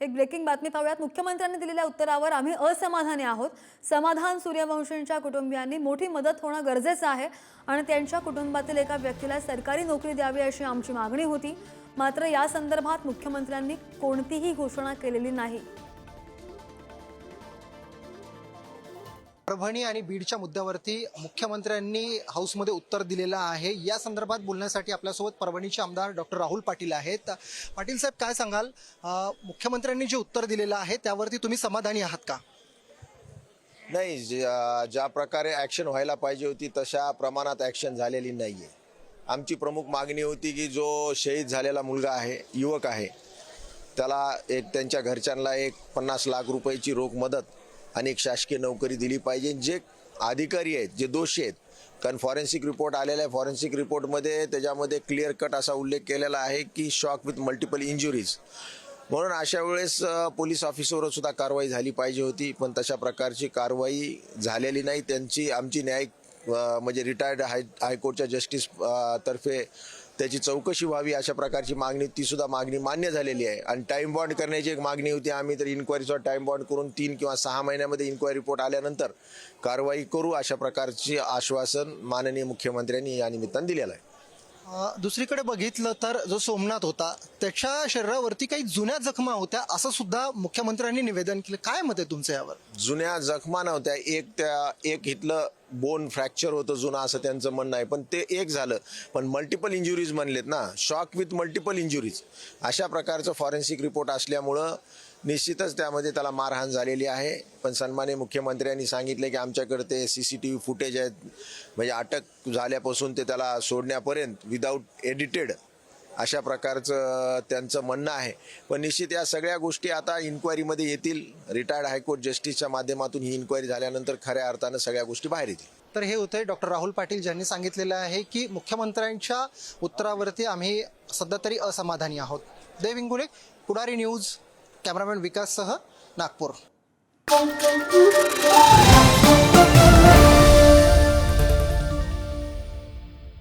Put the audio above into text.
एक ब्रेकिंग बातमी पाहूयात। मुख्यमंत्र्यांनी दिलेल्या उत्तरावर आम्ही असमाधानी आहोत। समाधान सूर्यवंशींच्या कुटुंबियांनी मोठी मदत होणं गरजेचं आहे आणि त्यांच्या कुटुंबातील एका व्यक्तीला सरकारी नोकरी द्यावी अशी आमची मागणी होती। मात्र या संदर्भात मुख्यमंत्र्यांनी कोणतीही घोषणा केलेली नाही। परभणी आणि बीडच्या मुद्द्यावरती मुख्यमंत्र्यांनी हाऊसमध्ये उत्तर दिलेलं आहे। या संदर्भात बोलण्यासाठी आपल्यासोबत परभणीचे आमदार डॉक्टर राहुल पाटील आहेत। पाटील साहेब, काय सांगाल? मुख्यमंत्र्यांनी जे उत्तर दिलेलं आहे त्यावरती तुम्ही समाधानी आहात का? नाही, ज्या प्रकारे ॲक्शन व्हायला पाहिजे होती तशा प्रमाणात ॲक्शन झालेली नाही आहे। आमची प्रमुख मागणी होती की जो शहीद झालेला मुलगा आहे, युवक आहे, त्याला त्यांच्या घरच्यांना 50 लाख रुपयाची रोख मदत आणि एक शासकीय नोकरी दिली पाहिजे। जे अधिकारी आहेत, जे दोषी आहेत, कारण फॉरेन्सिक रिपोर्ट आलेला आहे, फॉरेन्सिक रिपोर्टमध्ये त्याच्यामध्ये क्लिअर कट असा उल्लेख केलेला आहे की शॉक विथ मल्टिपल इंजुरीज, म्हणून अशा वेळेस पोलीस ऑफिसरवर सुद्धा कारवाई झाली पाहिजे होती, पण तशा प्रकारची कारवाई झालेली नाही। आमची न्यायिक म्हणजे रिटायर्ड हायकोर्टच्या जस्टिस तर्फे त्याची चौकशी व्हावी अशा प्रकारची मागणी, ती सुद्धा मागणी मान्य झालेली आहे। आणि टाइम बॉन्ड करण्याची एक मागणी होती, आम्ही तर इन्क्वायरीचा टाइम बॉन्ड करून 3 किंवा 6 महिन्यामध्ये इन्क्वायरी रिपोर्ट आल्यानंतर कारवाई करू अशा प्रकारची आश्वासन माननीय मुख्यमंत्र्यांनी या निमित्तानं दिलेलं आहे। दुसरीकडे बघितलं तर जो सोमनाथ होता त्याच्या शरीरावरती काही जुन्या जखमा होत्या असं सुद्धा मुख्यमंत्र्यांनी निवेदन केलं। काय मत आहे तुमचं यावर? जुन्या जखमा नव्हत्या, एक इथलं बोन फ्रॅक्चर होतं जुना असं त्यांचं म्हणणं आहे, पण ते एक झालं, पण मल्टिपल इंजुरीज म्हणलेत ना, शॉक विथ मल्टिपल इंजुरीज अशा प्रकारचं फॉरेन्सिक रिपोर्ट असल्यामुळं निश्चितच त्यामध्ये त्याला मारहाण झालेली आहे। पण सन्माननीय मुख्यमंत्र्यांनी सांगितले की आमच्याकडे ते CCTV फुटेज आहेत, म्हणजे अटक झाल्यापासून ते त्याला सोडण्यापर्यंत विदाऊट एडिटेड अशा प्रकारचं त्यांचं म्हणणं आहे। पण निश्चित या सगळ्या गोष्टी आता इन्क्वायरीमध्ये येतील। रिटायर्ड हायकोर्ट जस्टिसच्या माध्यमातून ही इन्क्वायरी झाल्यानंतर खऱ्या अर्थानं सगळ्या गोष्टी बाहेर येतील। तर हे होते डॉक्टर राहुल पाटील ज्यांनी सांगितलेलं आहे की मुख्यमंत्र्यांच्या उत्तरावरती आम्ही सध्या तरी असमाधानी आहोत। देव इंगुले, पुढारी न्यूज, कॅमेरामॅन विकाससह नागपूर।